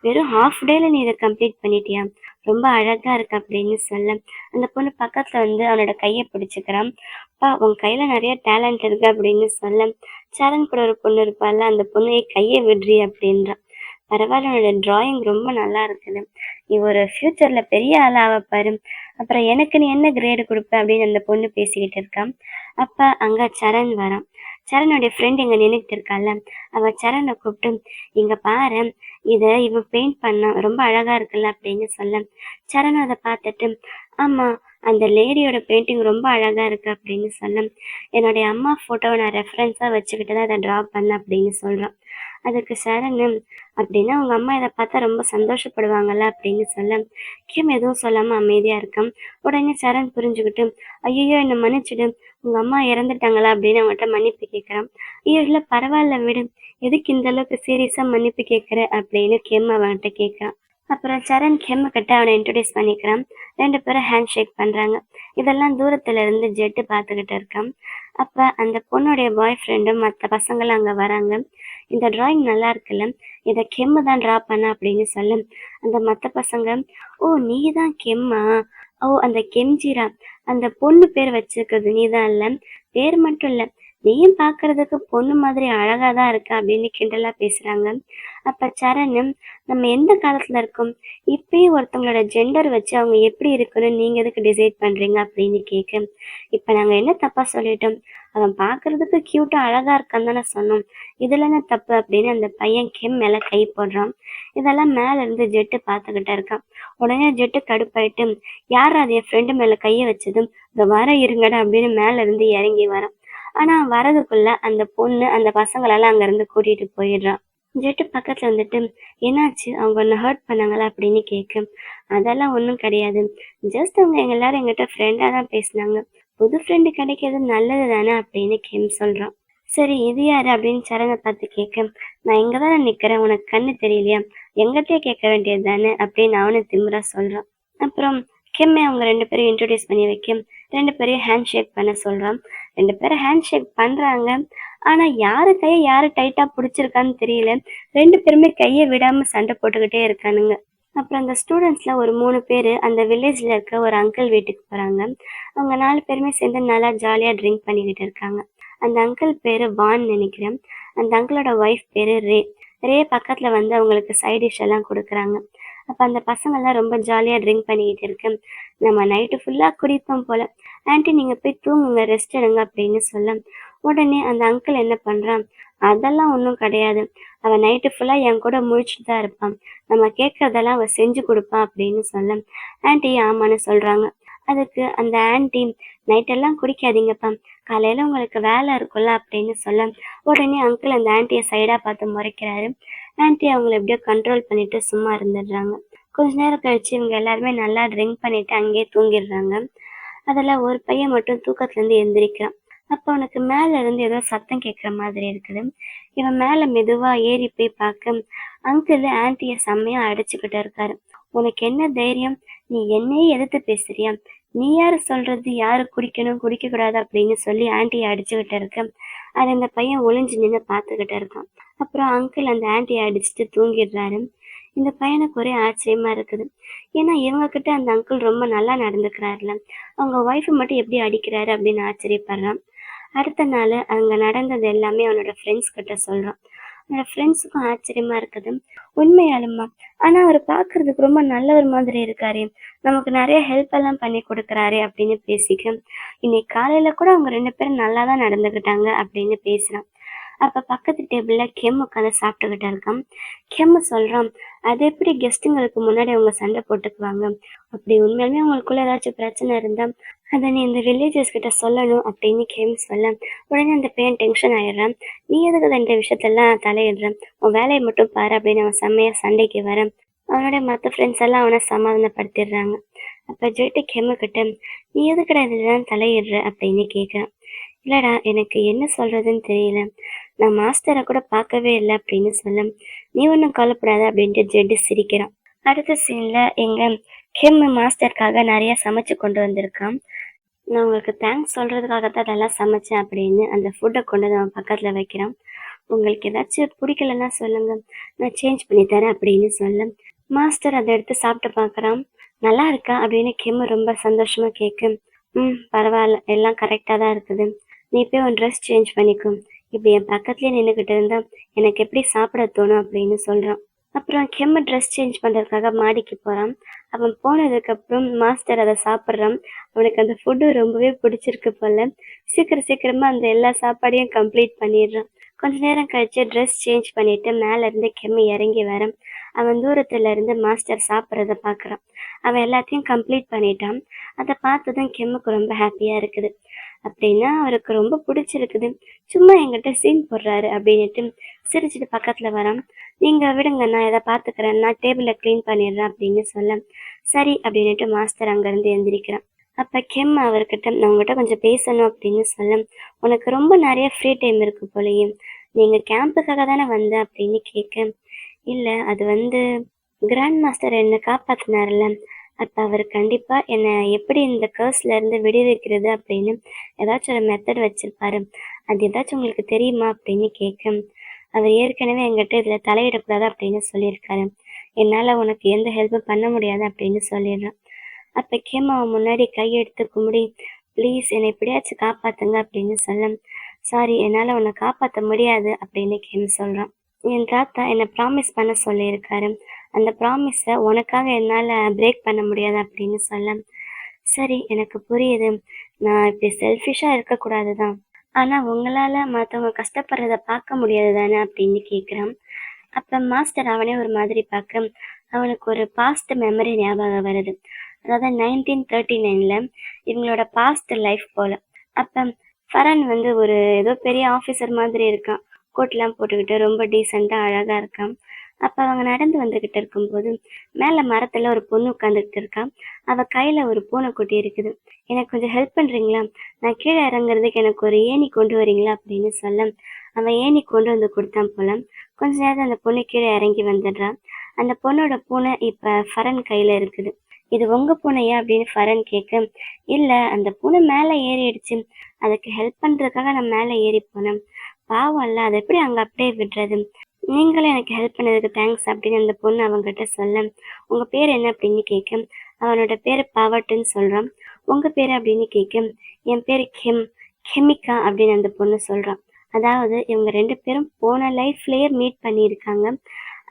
வெறும் ஹாஃப் டேல நீ இதை கம்ப்ளீட் பண்ணிட்டியா, ரொம்ப அழகா இருக்கு அப்படின்னு சொல்ல அந்த பொண்ணு பக்கத்துல வந்து அவனோட கையை பிடிச்சுக்கிறான். அப்பா உன் கையில நிறைய டேலண்ட் இருக்கு அப்படின்னு சொல்ல சரண் கூட ஒரு பொண்ணு இருப்பாள்ல, அந்த பொண்ணு கையை விடுறி அப்படின்றான். பரவாயில்ல உன்னோட டிராயிங் ரொம்ப நல்லா இருக்குது, நீ ஒரு ஃபியூச்சர்ல பெரிய ஆளா ஆவப்பாரு, அப்புறம் எனக்கு நீ என்ன கிரேடு கொடுப்ப அப்படின்னு அந்த பொண்ணு பேசிக்கிட்டு இருக்கான். அப்ப அங்க சரண் வரான். சரணுடைய ஃப்ரெண்ட் இங்க நின்றுட்டு இருக்கால, அவ சரணை கூப்பிட்டு இங்க பாரு, இத இவன் பெயிண்ட் பண்ணான் ரொம்ப அழகா இருக்குல்ல அப்படின்னு சொல்ல சரண் அதை பார்த்துட்டு ஆமா அந்த லேடியோட பெயிண்டிங் ரொம்ப அழகா இருக்கு அப்படின்னு சொல்ல என்னுடைய அம்மா போட்டோவை நான் ரெஃபரன்ஸா வச்சுக்கிட்டு தான் அதை டிரா பண்ணேன் அப்படின்னு சொல்றான். அதுக்கு சரண் அப்படின்னா உங்க அம்மா இதை பார்த்தா ரொம்ப சந்தோஷப்படுவாங்கல்ல அப்படின்னு சொல்ல கிம் எதுவும் சொல்லாம அமைதியா இருக்கான். உடனே சரண் புரிஞ்சுக்கிட்டு ஐயோ என்னை மன்னிச்சிடு, உங்க அம்மா இறந்துட்டாங்களா அப்படின்னு அவங்ககிட்ட மன்னிப்பு கேட்குறான். ஐயோ இல்லை பரவாயில்ல விடு, எதுக்கு இந்த அளவுக்கு சீரியஸா மன்னிப்பு கேட்குற அப்படின்னு கெம் அவன்கிட்ட கேட்குறான். அப்புறம் சரண் கெம் கிட்ட அவனை இன்ட்ரடியூஸ் பண்ணிக்கிறான். 2 பேரும் ஹேண்ட் ஷேக் பண்றாங்க. இதெல்லாம் தூரத்துல இருந்து ஜெட்டு பார்த்துக்கிட்டு இருக்கான். அப்ப அந்த பொண்ணுடைய பாய் ஃப்ரெண்டும் மற்ற பசங்களும் அங்க வராங்க. இந்த டிராயிங் நல்லா இருக்குல்ல, இதை கெம்மு தான் டிரா பண்ண அப்படின்னு சொல்ல அந்த மற்ற பசங்க ஓ நீ தான் கெம்மா, ஓ அந்த கெம்ஜிரா, அந்த பொண்ணு பேர் வச்சிருக்கிறது நீதான் இல்ல, பேர் மட்டும் இல்ல நீயும் பாக்குறதுக்கு பொண்ணு மாதிரி அழகா தான் இருக்க அப்படின்னு கிண்டலா பேசுறாங்க. அப்ப சரண் நம்ம எந்த காலத்துல இருக்கோம், இப்பயும் ஒருத்தவங்களோட ஜெண்டர் வச்சு அவங்க எப்படி இருக்குன்னு நீங்க எதுக்கு டிசைட் பண்றீங்க அப்படின்னு கேட்க இப்ப நாங்க என்ன தப்பா சொல்லிட்டோம், அவன் பாக்குறதுக்கு கியூட்டா அழகா இருக்கான்னு தானே சொன்னோம், இதுல என்ன தப்பு அப்படின்னு அந்த பையன் கெம் மேல கை போடுறான். இதெல்லாம் மேல இருந்து ஜெட்டு பார்த்துக்கிட்டே இருக்கான். உடனே ஜெட்டு கடுப்பாயிட்டு யார் அது என் ஃப்ரெண்டு மேல கைய வச்சதும் இந்த வர இருங்கடா அப்படின்னு மேல இருந்து இறங்கி வரான். ஆனா வரதுக்குள்ள அந்த பொண்ணு அந்த பசங்களெல்லாம் அங்க இருந்து கூட்டிட்டு போயிடுறான். ஜெட்டு பக்கத்துல வந்துட்டு என்னாச்சு அவங்க ஒன்னு ஹர்ட் பண்ணாங்களா அப்படின்னு கேட்க அதெல்லாம் ஒன்றும் கிடையாது, ஜஸ்ட் அவங்க எங்க எல்லாரும் எங்கிட்ட ஃப்ரெண்டா தான் பேசினாங்க, புது ஃப்ரெண்டு கிடைக்கிறது நல்லது தானே அப்படின்னு கெம் சொல்றான். சரி இது யாரு அப்படின்னு சரணை பார்த்து கேட்க நான் இங்கதானே நிக்கிறேன் உனக்கு கண்ணு தெரியலையா, எங்கிட்டயே கேட்க வேண்டியது தானே அப்படின்னு அவனு திமுறா சொல்றான். அப்புறம் கெம்மை அவங்க 2 பேரும் இன்ட்ரோடியூஸ் பண்ணி வைக்க 2 பேரையும் ஹேண்ட் ஷேக் பண்ண சொல்றான். 2 பேரும் ஹேண்ட் ஷேக் பண்றாங்க. ஆனா யாரு கைய யாரு டைட்டா புடிச்சிருக்கான்னு தெரியல. 2 பேருமே கைய விடாம சண்டை போட்டுக்கிட்டே இருக்கானுங்க. அப்புறம் அந்த ஸ்டூடெண்ட்ஸ்ல ஒரு 3 பேரு அந்த வில்லேஜ்ல இருக்க ஒரு அங்கிள் வீட்டுக்கு போறாங்க. அவங்க 4 பேருமே சேர்ந்து நல்லா ஜாலியா ட்ரிங்க் பண்ணிக்கிட்டு இருக்காங்க. அந்த அங்கிள் பேரு வான் நினைக்கிறேன். அந்த அங்கிளோட ஒய்ஃப் பேரு ரே. ரே பக்கத்துல வந்து அவங்களுக்கு சைட் டிஷ் எல்லாம் குடுக்குறாங்க. அப்ப அந்த பசங்கள்லாம் ரொம்ப ஜாலியா ட்ரிங்க் பண்ணிக்கிட்டு இருக்கு. நம்ம நைட்டு ஃபுல்லா குடிப்போம் போல. ஆன்ட்டி நீங்க போய் தூங்குங்க, ரெஸ்ட் எடுங்க அப்படின்னு சொல்ல, உடனே அந்த அங்கிள் என்ன பண்றான், அதெல்லாம் ஒண்ணும் கிடையாது. அவன் நைட்டு ஃபுல்லா என் கூட முழிச்சுட்டு தான் இருப்பான். நம்ம கேட்கறதெல்லாம் அவ செஞ்சு கொடுப்பா அப்படின்னு சொல்ல, ஆன்ட்டி ஆமான்னு சொல்றாங்க. அதுக்கு அந்த ஆன்ட்டி நைட்டெல்லாம் குடிக்காதீங்கப்பா, காலையில உங்களுக்கு வேலை இருக்கும்ல அப்படின்னு சொல்ல, உடனே அங்கிள் அந்த ஆன்ட்டியை சைடா பார்த்து முறைக்கிறாரு. ஆன்ட்டி அவங்கள எப்படியோ கண்ட்ரோல் பண்ணிட்டு சும்மா இருந்துடுறாங்க. கொஞ்ச நேரம் கழிச்சு இவங்க எல்லாருமே நல்லா ட்ரிங்க் பண்ணிட்டு அங்கேயே தூங்கிடுறாங்க. அதுல ஒரு பையன் மட்டும் தூக்கத்துல இருந்து எந்திரிக்கிறான். அப்ப அவனுக்கு மேல இருந்து ஏதோ சத்தம் கேட்குற மாதிரி இருக்குது. இவன் மேல மெதுவா ஏறி போய் பார்க்க அங்கிள் ஆன்ட்டிய செம்மையா அடிச்சுக்கிட்டு இருக்காரு. உனக்கு என்ன தைரியம், நீ என்னையே எதிர்த்து பேசுறியா, நீ யாரு சொல்றது யாரு குடிக்கணும் குடிக்க கூடாது அப்படின்னு சொல்லி ஆன்ட்டிய அடிச்சுக்கிட்டு இருக்க. அது அந்த பையன் ஒளிஞ்சு நின்று பார்த்துக்கிட்டு இருக்கான். அப்புறம் அங்கிள் அந்த ஆன்ட்டிய அடிச்சுட்டு தூங்கிடுறாரு. இந்த பையனுக்கு ஒரே ஆச்சரியமா இருக்குது. ஏன்னா இவங்க கிட்ட அந்த அங்கிள் ரொம்ப நல்லா நடந்துக்கிறாருல, அவங்க ஒய்ஃபை மட்டும் எப்படி அடிக்கிறாரு அப்படின்னு ஆச்சரியப்படுறான். அடுத்த நாள் அங்க நடந்தது எல்லாமே அவனோட ஃப்ரெண்ட்ஸ் கிட்ட சொல்றான். அவனோட ஃப்ரெண்ட்ஸுக்கும் ஆச்சரியமா இருக்குது. உண்மையாலுமா, ஆனா அவர் பார்க்கறதுக்கு ரொம்ப நல்லவர் மாதிரி இருக்காரே, நமக்கு நிறைய ஹெல்ப் எல்லாம் பண்ணி கொடுக்குறாரே அப்படின்னு பேசிக்க, இன்னைக்கு காலையில கூட அவங்க 2 பேரும் நல்லா தான் நடந்துக்கிட்டாங்க அப்படின்னு பேசுறான். அப்ப பக்கத்து டேபிள்ல கெம் உட்காந்து சாப்பிட்டுக்கிட்டு இருக்கான். கெம் சொல்றான், அது எப்படி கெஸ்ட்டுங்களுக்கு முன்னாடி அவங்க சண்டை போட்டுக்குவாங்க, அப்படி உண்மையாலுமே அவங்களுக்குள்ள ஏதாச்சும் பிரச்சனை இருந்தா அதை நீ இந்த வில்லேஜர்ஸ் கிட்ட சொல்லணும் அப்படின்னு கெம் சொல்ல, உடனே அந்த பையன் டென்ஷன் ஆயிடுறான். நீ எதுக்கு இந்த விஷயத்தெல்லாம் தலையிடுற, உன் வேலையை மட்டும் பாரு அப்படின்னு அவன் செம்மையா சண்டைக்கு வர, அவனுடைய மற்ற ஃப்ரெண்ட்ஸ் எல்லாம் அவனை சமாதானப்படுத்திடுறாங்க. அப்ப ஜெயிட்டு கெம்மு கிட்ட, நீ எதுக்குடா இதெல்லாம் தலையிடுற அப்படின்னு கேட்குறான். இல்லடா எனக்கு என்ன சொல்றதுன்னு தெரியல, நான் மாஸ்டரை கூட பார்க்கவே இல்லை அப்படின்னு சொல்ல, நீ ஒன்றும் கவலைப்படாத அப்படின்ட்டு ஜெட்டு சிரிக்கிறான். அடுத்த சீன்ல எங்க கெம் மாஸ்டருக்காக நிறைய சமைச்சு கொண்டு வந்திருக்கான். நான் உங்களுக்கு தேங்க்ஸ் சொல்றதுக்காக தான் அதெல்லாம் சமைச்சேன் அப்படின்னு அந்த ஃபுட்டை கொண்டு வந்து அவன் பக்கத்துல வைக்கிறான். உங்களுக்கு ஏதாச்சும் பிடிக்கலன்னா சொல்லுங்க, நான் சேஞ்ச் பண்ணி தரேன் அப்படின்னு சொல்ல, மாஸ்டர் அதை எடுத்து சாப்பிட்டு பார்க்கறான். நல்லா இருக்கா அப்படின்னு கெம் ரொம்ப சந்தோஷமா கேட்க, பரவாயில்ல, எல்லாம் கரெக்டா தான் இருக்குது, நீ போய் உன் ட்ரெஸ் சேஞ்ச் பண்ணிக்கும், இப்படி என் பக்கத்துலயே நின்றுக்கிட்டு இருந்தா எனக்கு எப்படி சாப்பிட தோணும் அப்படின்னு சொல்றான். அப்புறம் கெம் ட்ரெஸ் சேஞ்ச் பண்றதுக்காக மாடிக்கு போறான். அவன் போனதுக்கு அப்புறம் மாஸ்டர் அதை சாப்பிட்றான். அவனுக்கு அந்த ஃபுட்டு ரொம்பவே பிடிச்சிருக்கு போல. சீக்கிரமா அந்த எல்லா சாப்பாடையும் கம்ப்ளீட் பண்ணிடுறான். கொஞ்ச நேரம் கழிச்சு ட்ரெஸ் சேஞ்ச் பண்ணிட்டு மேல இருந்து கெம் இறங்கி வரான். அவன் தூரத்துல இருந்து மாஸ்டர் சாப்பிட்றத பாக்குறான். அவன் எல்லாத்தையும் கம்ப்ளீட் பண்ணிட்டான். அதை பார்த்ததும் கெம்முக்கு ரொம்ப ஹாப்பியா இருக்குது. அப்படின்னா அவருக்கு ரொம்ப பிடிச்சிருக்குது, சும்மா என்கிட்ட சீன் போடுறாரு அப்படின்னுட்டு சிரிச்சுட்டு பக்கத்துல வரான். நீங்க விடுங்க, நான் இதை பாத்துக்கிறேன், நான் டேபிள கிளீன் பண்ணிடுறேன் அப்படின்னு சொல்ல, சரி அப்படின்னுட்டு மாஸ்டர் அங்க இருந்து எந்திரிக்கிறான். அப்ப கெம் அவர்கிட்ட, நான் உங்ககிட்ட கொஞ்சம் பேசணும் அப்படின்னு சொல்ல, உனக்கு ரொம்ப நிறைய ஃப்ரீ டைம் இருக்கு போலயே, நீங்க கேம்புக்காக தானே வந்த அப்படின்னு கேட்க, இல்ல அது வந்து கிராண்ட் மாஸ்டர் என்னை காப்பாத்தினார்ல, அப்ப அவர் கண்டிப்பா என்னை எப்படி இந்த கர்ஸ்ல இருந்து விடுவிக்கிறது அப்படின்னு ஏதாச்சும் ஒரு மெத்தட் வச்சிருப்பாரு, அது ஏதாச்சும் உங்களுக்கு தெரியுமா அப்படின்னு கேட்க, அவர் ஏற்கனவே என்கிட்ட இதுல தலையிடக்கூடாது அப்படின்னு சொல்லியிருக்காரு, என்னால உனக்கு எந்த ஹெல்ப்பும் பண்ண முடியாது அப்படின்னு சொல்லிடுறான். அப்ப கேம் அவன் முன்னாடி கையெடுத்து கும்பிடி, ப்ளீஸ் என்னை எப்படியாச்சும் காப்பாத்துங்க அப்படின்னு சொல்ல, சாரி என்னால உன்னை காப்பாற்ற முடியாது அப்படின்னு கேம் சொல்றான். என் தாத்தா என்னை ப்ராமிஸ் பண்ண சொல்லியிருக்காரு, அந்த ப்ராமிஸை உனக்காக என்னால் பிரேக் பண்ண முடியாது அப்படின்னு சொல்ல, சரி எனக்கு புரியுது, நான் இப்படி செல்ஃபிஷாக இருக்கக்கூடாது தான், ஆனால் உங்களால் மற்றவங்க கஷ்டப்படுறத பார்க்க முடியாது தானே அப்படின்னு கேட்குறான். அப்போ மாஸ்டர் அவனே ஒரு மாதிரி பார்க்க அவனுக்கு ஒரு பாஸ்ட் மெமரி ஞாபகம் வருது. அதாவது 1939 இவங்களோட பாஸ்ட் லைஃப் போல. அப்போ ஃபரன் வந்து ஒரு ஏதோ பெரிய ஆஃபீஸர் மாதிரி இருக்கான், கோட்லாம் போட்டுக்கிட்டு ரொம்ப டீசெண்டாக அழகாக இருக்கான். அப்போ அவங்க நடந்து வந்துக்கிட்டு இருக்கும்போது மேலே மரத்தில் ஒரு பொண்ணு உட்காந்துக்கிட்டு இருக்கான். அவள் கையில் ஒரு பூனைக்குட்டி இருக்குது. எனக்கு கொஞ்சம் ஹெல்ப் பண்ணுறீங்களா, நான் கீழே இறங்குறதுக்கு எனக்கு ஒரு ஏணி கொண்டு வரீங்களா அப்படின்னு சொல்ல, அவன் ஏணி கொண்டு வந்து கொடுத்தான் போல. கொஞ்ச நேரம் அந்த பொண்ணு கீழே இறங்கி வந்துடுறான். அந்த பொண்ணோட பூனை இப்போ ஃபரன் கையில் இருக்குது. இது உங்க பூனையா அப்படின்னு ஃபரன் கேட்க, இல்ல அந்த பூனை மேல ஏறிடுச்சு. அதுக்கு ஹெல்ப் பண்றதுக்காக நான் மேல ஏறி போனேன். பாவம்ல, அதை எப்படி அங்க அப்படியே விடுறது? நீங்களும் எனக்கு ஹெல்ப் பண்ணதுக்கு தேங்க்ஸ் அப்படின்னு அந்த பொண்ணு அவங்ககிட்ட சொல்ல, உங்க பேர் என்ன அப்படின்னு கேட்க, அவனோட பேரு பவர்ட்ன்னு சொல்றான். உங்க பேரு அப்படின்னு கேட்க, என் பேரு கெமிக்கா அப்படின்னு அந்த பொண்ணு சொல்றான். அதாவது இவங்க 2 பேரும் போன லைஃப்லயே மீட் பண்ணியிருக்காங்க.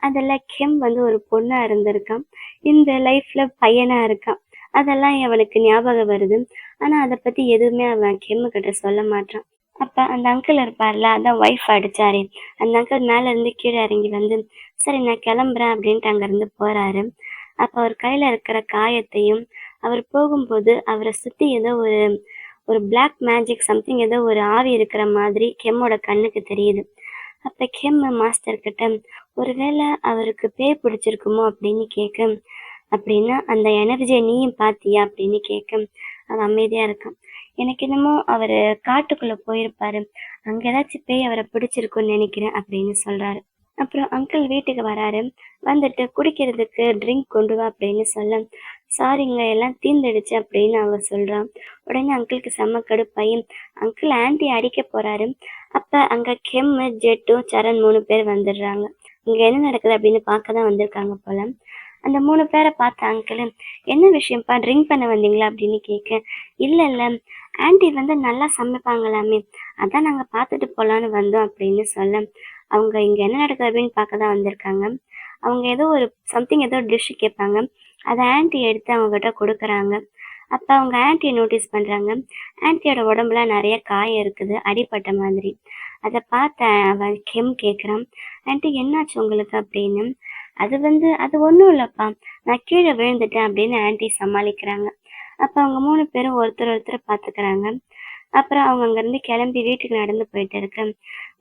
அதுல கெம் வந்து ஒரு பொண்ணா இருந்திருக்கான். இந்த லைஃப்ல பையனா இருக்கான். அதெல்லாம் அவனுக்கு ஞாபகம் வருது. ஆனா அத பத்தி எதுவுமே அவன் கெம்மு கிட்ட சொல்ல மாட்டான். அப்ப அந்த அங்கிள் இருப்பார்ல, அதான் ஒய்ஃப் அடிச்சாரே, அந்த அங்கிள் மேல இருந்து கீழே இறங்கி வந்து, சரி நான் கிளம்புறேன் அப்படின்ட்டு அங்க இருந்து போறாரு. அப்ப அவர் கையில இருக்கிற காயத்தையும், அவர் போகும்போது அவரை சுத்தி ஏதோ ஒரு ஒரு பிளாக் மேஜிக் சம்திங், ஏதோ ஒரு ஆவி இருக்கிற மாதிரி கெம்மோட கண்ணுக்கு தெரியுது. அப்ப கெம் மாஸ்டர் கிட்ட, ஒருவேளை அவருக்கு பேய் பிடிச்சிருக்குமோ அப்படின்னு கேட்க, அப்படின்னா அந்த எனர்ஜியை நீயும் பாத்தியா அப்படின்னு கேட்க, அவன் அமைதியா இருக்கான். எனக்கு என்னமோ அவரு காட்டுக்குள்ள போயிருப்பாரு, அங்க ஏதாச்சும் பேய் அவரை பிடிச்சிருக்கும்னு நினைக்கிறேன் அப்படின்னு சொல்றாரு. அப்புறம் அங்கிள் வீட்டுக்கு வராரு. வந்துட்டு குடிக்கிறதுக்கு ட்ரிங்க் கொண்டு வா அப்படின்னு சொல்ல, சாரிங்க எல்லாம் தீர்ந்துடுச்சு அப்படின்னு அவ சொல்றான். உடனே அங்கிளுக்கு செம்ம கடுப்பாயி அங்கிள் ஆன்ட்டி அடிக்க போறாரு. அப்ப அங்க கெம்மு, ஜெட்டு, சரண் 3 பேர் வந்துடுறாங்க. இங்க என்ன நடக்குது அப்படின்னு பார்க்க தான் வந்திருக்காங்க போல. அந்த 3 பேரை பார்த்த அங்கிள், என்ன விஷயம்ப்பா, ட்ரிங்க் பண்ண வந்தீங்களா அப்படின்னு கேட்க, இல்ல இல்ல ஆன்ட்டி வந்து நல்லா சமைப்பாங்களாமே, அதான் நாங்க பார்த்துட்டு போலான்னு வந்தோம் அப்படின்னு சொல்ல, அவங்க இங்க என்ன நடக்குது அப்படின்னு பார்க்க தான் வந்திருக்காங்க. அவங்க ஏதோ ஒரு சம்திங் ஏதோ டிஷ் கேட்பாங்க. அதை ஆன்ட்டி எடுத்து அவங்க கிட்ட கொடுக்குறாங்க. அப்ப அவங்க ஆன்ட்டியை நோட்டீஸ் பண்றாங்க. ஆன்ட்டியோட உடம்புல நிறைய காயம் இருக்குது, அடிபட்ட மாதிரி. அதை பார்த்த அவன் கெம் கேட்குறான், ஆன்ட்டி என்னாச்சு உங்களுக்கு அப்படின்னு. அது வந்து அது ஒன்றும் இல்லைப்பா, நான் கீழே விழுந்துட்டேன் அப்படின்னு ஆன்ட்டி சமாளிக்கிறாங்க. அப்போ அவங்க 3 பேரும் ஒருத்தர் ஒருத்தர் பார்த்துக்கிறாங்க. அப்புறம் அவங்க அங்கேருந்து கிளம்பி வீட்டுக்கு நடந்து போயிட்டு இருக்கு.